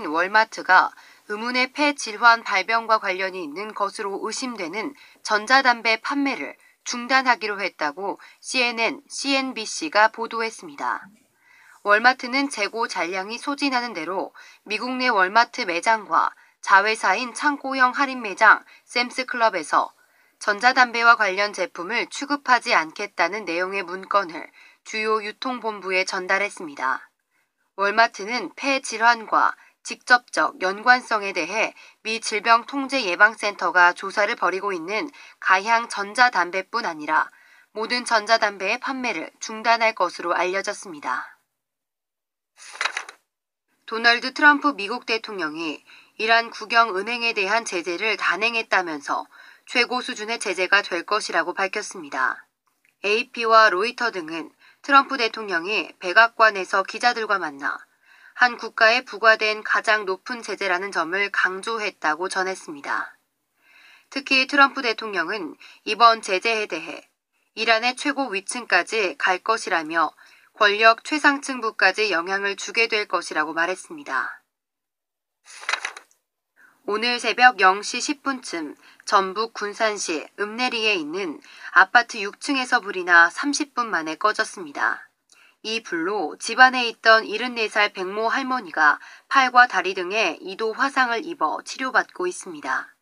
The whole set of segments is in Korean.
월마트가 의문의 폐 질환 발병과 관련이 있는 것으로 의심되는 전자담배 판매를 중단하기로 했다고 CNN, CNBC가 보도했습니다. 월마트는 재고 잔량이 소진하는 대로 미국 내 월마트 매장과 자회사인 창고형 할인 매장 샘스클럽에서 전자담배와 관련 제품을 취급하지 않겠다는 내용의 문건을 주요 유통본부에 전달했습니다. 월마트는 폐 질환과 직접적 연관성에 대해 미 질병통제예방센터가 조사를 벌이고 있는 가향 전자담배뿐 아니라 모든 전자담배의 판매를 중단할 것으로 알려졌습니다. 도널드 트럼프 미국 대통령이 이란 국영은행에 대한 제재를 단행했다면서 최고 수준의 제재가 될 것이라고 밝혔습니다. AP와 로이터 등은 트럼프 대통령이 백악관에서 기자들과 만나 한 국가에 부과된 가장 높은 제재라는 점을 강조했다고 전했습니다. 특히 트럼프 대통령은 이번 제재에 대해 이란의 최고 위층까지 갈 것이라며 권력 최상층부까지 영향을 주게 될 것이라고 말했습니다. 오늘 새벽 0시 10분쯤 전북 군산시 읍내리에 있는 아파트 6층에서 불이 나 30분 만에 꺼졌습니다. 이 불로 집안에 있던 74살 백모 할머니가 팔과 다리 등에 2도 화상을 입어 치료받고 있습니다.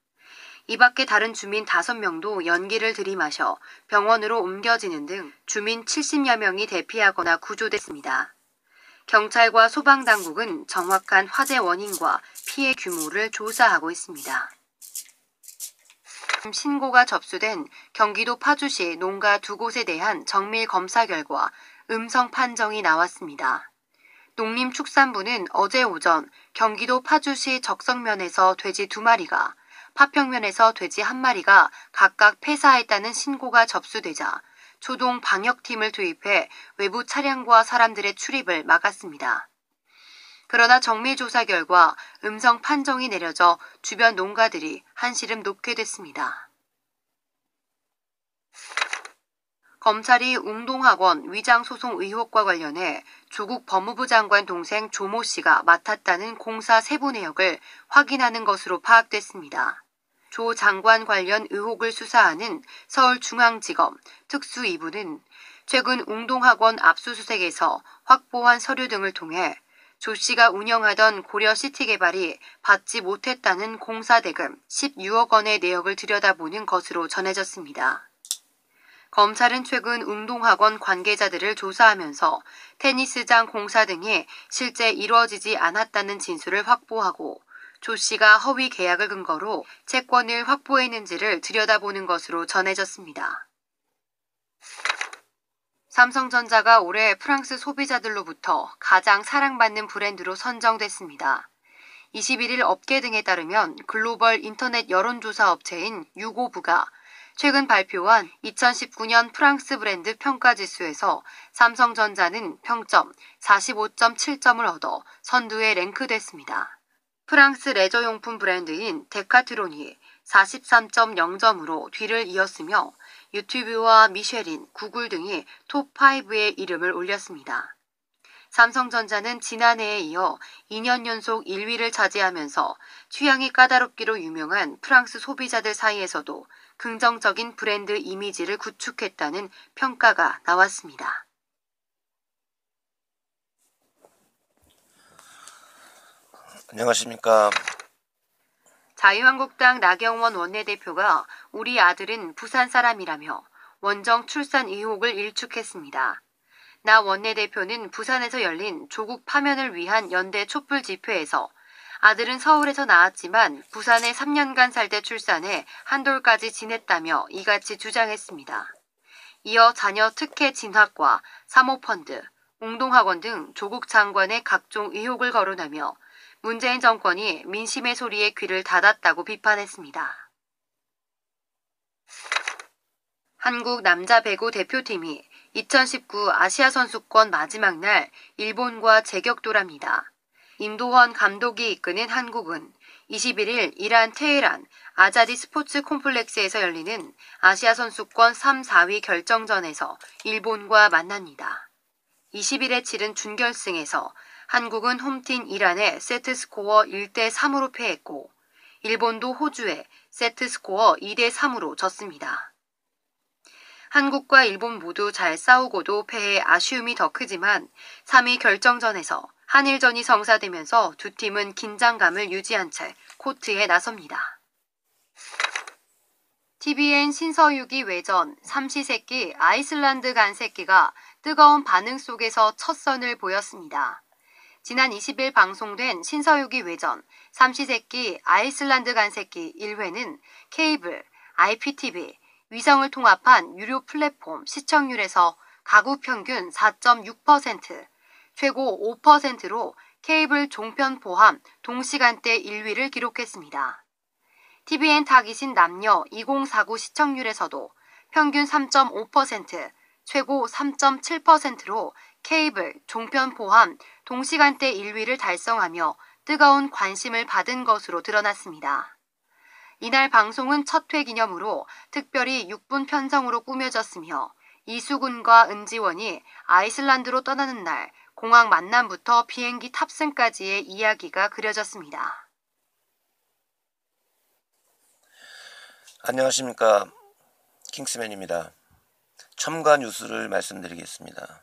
이 밖에 다른 주민 5명도 연기를 들이마셔 병원으로 옮겨지는 등 주민 70여 명이 대피하거나 구조됐습니다. 경찰과 소방당국은 정확한 화재 원인과 피해 규모를 조사하고 있습니다. 신고가 접수된 경기도 파주시 농가 2곳에 대한 정밀 검사 결과 음성 판정이 나왔습니다. 농림축산부는 어제 오전 경기도 파주시 적성면에서 돼지 2마리가, 파평면에서 돼지 1마리가 각각 폐사했다는 신고가 접수되자 초동 방역팀을 투입해 외부 차량과 사람들의 출입을 막았습니다. 그러나 정밀조사 결과 음성 판정이 내려져 주변 농가들이 한시름 놓게 됐습니다. 검찰이 웅동학원 위장소송 의혹과 관련해 조국 법무부 장관 동생 조모 씨가 맡았다는 공사 세부 내역을 확인하는 것으로 파악됐습니다. 조 장관 관련 의혹을 수사하는 서울중앙지검 특수 2부는 최근 웅동학원 압수수색에서 확보한 서류 등을 통해 조 씨가 운영하던 고려시티개발이 받지 못했다는 공사대금 16억 원의 내역을 들여다보는 것으로 전해졌습니다. 검찰은 최근 웅동학원 관계자들을 조사하면서 테니스장 공사 등이 실제 이루어지지 않았다는 진술을 확보하고 조 씨가 허위 계약을 근거로 채권을 확보했는지를 들여다보는 것으로 전해졌습니다. 삼성전자가 올해 프랑스 소비자들로부터 가장 사랑받는 브랜드로 선정됐습니다. 21일 업계 등에 따르면 글로벌 인터넷 여론조사 업체인 유고브가 최근 발표한 2019년 프랑스 브랜드 평가지수에서 삼성전자는 평점 45.7점을 얻어 선두에 랭크됐습니다. 프랑스 레저용품 브랜드인 데카트론이 43.0점으로 뒤를 이었으며 유튜브와 미쉐린, 구글 등이 톱5에 이름을 올렸습니다. 삼성전자는 지난해에 이어 2년 연속 1위를 차지하면서 취향이 까다롭기로 유명한 프랑스 소비자들 사이에서도 긍정적인 브랜드 이미지를 구축했다는 평가가 나왔습니다. 안녕하십니까. 자유한국당 나경원 원내대표가 우리 아들은 부산 사람이라며 원정 출산 의혹을 일축했습니다. 나 원내대표는 부산에서 열린 조국 파면을 위한 연대 촛불 집회에서 아들은 서울에서 낳았지만 부산에 3년간 살 때 출산해 한돌까지 지냈다며 이같이 주장했습니다. 이어 자녀 특혜 진학과 사모펀드, 웅동학원 등 조국 장관의 각종 의혹을 거론하며 문재인 정권이 민심의 소리에 귀를 닫았다고 비판했습니다. 한국 남자 배구 대표팀이 2019 아시아 선수권 마지막 날 일본과 재격돌합니다. 임도원 감독이 이끄는 한국은 21일 이란 테헤란 아자디 스포츠 콤플렉스에서 열리는 아시아 선수권 3, 4위 결정전에서 일본과 만납니다. 20일에 치른 준결승에서 한국은 홈팀 이란에 세트스코어 1대3으로 패했고 일본도 호주에 세트스코어 2대3으로 졌습니다. 한국과 일본 모두 잘 싸우고도 패해 아쉬움이 더 크지만 3위 결정전에서 한일전이 성사되면서 두 팀은 긴장감을 유지한 채 코트에 나섭니다. TVN 신서유기 외전 삼시세끼 아이슬란드 간 새끼가 뜨거운 반응 속에서 첫 선을 보였습니다. 지난 20일 방송된 신서유기 외전 삼시세끼 아이슬란드 간 새끼 1회는 케이블, IPTV, 위성을 통합한 유료 플랫폼 시청률에서 가구 평균 4.6%, 최고 5%로 케이블 종편 포함 동시간대 1위를 기록했습니다. TVN 타깃인 남녀 2049 시청률에서도 평균 3.5%, 최고 3.7%로 케이블, 종편 포함 동시간대 1위를 달성하며 뜨거운 관심을 받은 것으로 드러났습니다. 이날 방송은 첫 회 기념으로 특별히 6분 편성으로 꾸며졌으며 이수근과 은지원이 아이슬란드로 떠나는 날 공항 만남부터 비행기 탑승까지의 이야기가 그려졌습니다. 안녕하십니까, 킹스맨입니다. 첨가 뉴스를 말씀드리겠습니다.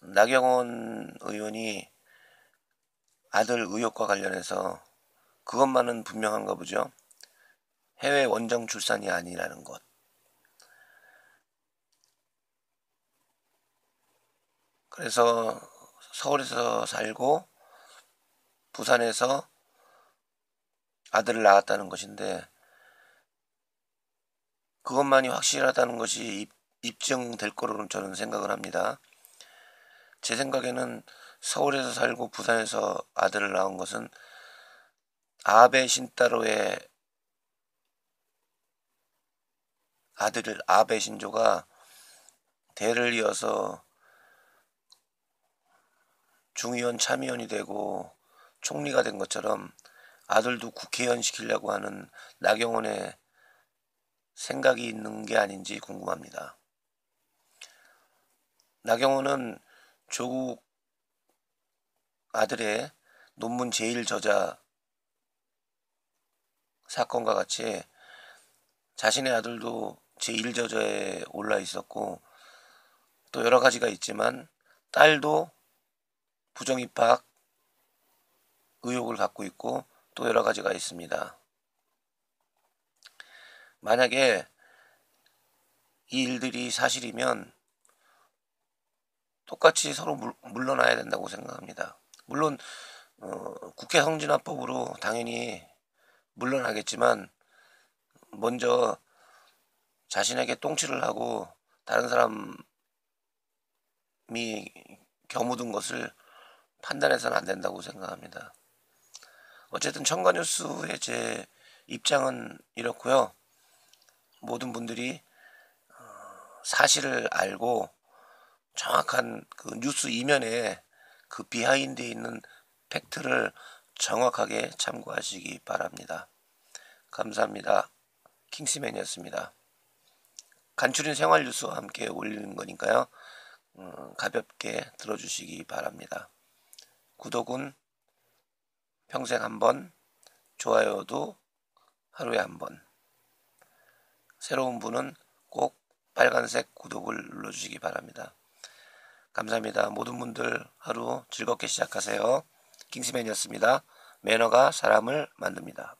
나경원 의원이 아들 의혹과 관련해서 그것만은 분명한가 보죠. 해외 원정 출산이 아니라는 것. 그래서 서울에서 살고 부산에서 아들을 낳았다는 것인데 그것만이 확실하다는 것이 입증될 거로 저는 생각을 합니다. 제 생각에는 서울에서 살고 부산에서 아들을 낳은 것은 아베 신따로의 아들 아베 신조가 대를 이어서 중의원 참의원이 되고 총리가 된 것처럼 아들도 국회의원 시키려고 하는 나경원의 생각이 있는 게 아닌지 궁금합니다. 나경원은 조국 아들의 논문 제일 저자 사건과 같이 자신의 아들도 제1저자에 올라 있었고 또 여러 가지가 있지만 딸도 부정입학 의혹을 갖고 있고 또 여러 가지가 있습니다. 만약에 이 일들이 사실이면 똑같이 서로 물러나야 된다고 생각합니다. 물론 국회 성진화법으로 당연히 물러나겠지만 먼저 자신에게 똥칠을 하고 다른 사람이 겨묻은 것을 판단해서는 안 된다고 생각합니다. 어쨌든 첨가뉴스의 제 입장은 이렇고요. 모든 분들이 사실을 알고 정확한 그 뉴스 이면에 그 비하인드에 있는 팩트를 정확하게 참고하시기 바랍니다. 감사합니다. 킹스맨이었습니다. 간추린 생활 뉴스와 함께 올리는 거니까요. 가볍게 들어주시기 바랍니다. 구독은 평생 한 번, 좋아요도 하루에 한 번. 새로운 분은 꼭 빨간색 구독을 눌러주시기 바랍니다. 감사합니다. 모든 분들 하루 즐겁게 시작하세요. 킹스맨이었습니다. 매너가 사람을 만듭니다.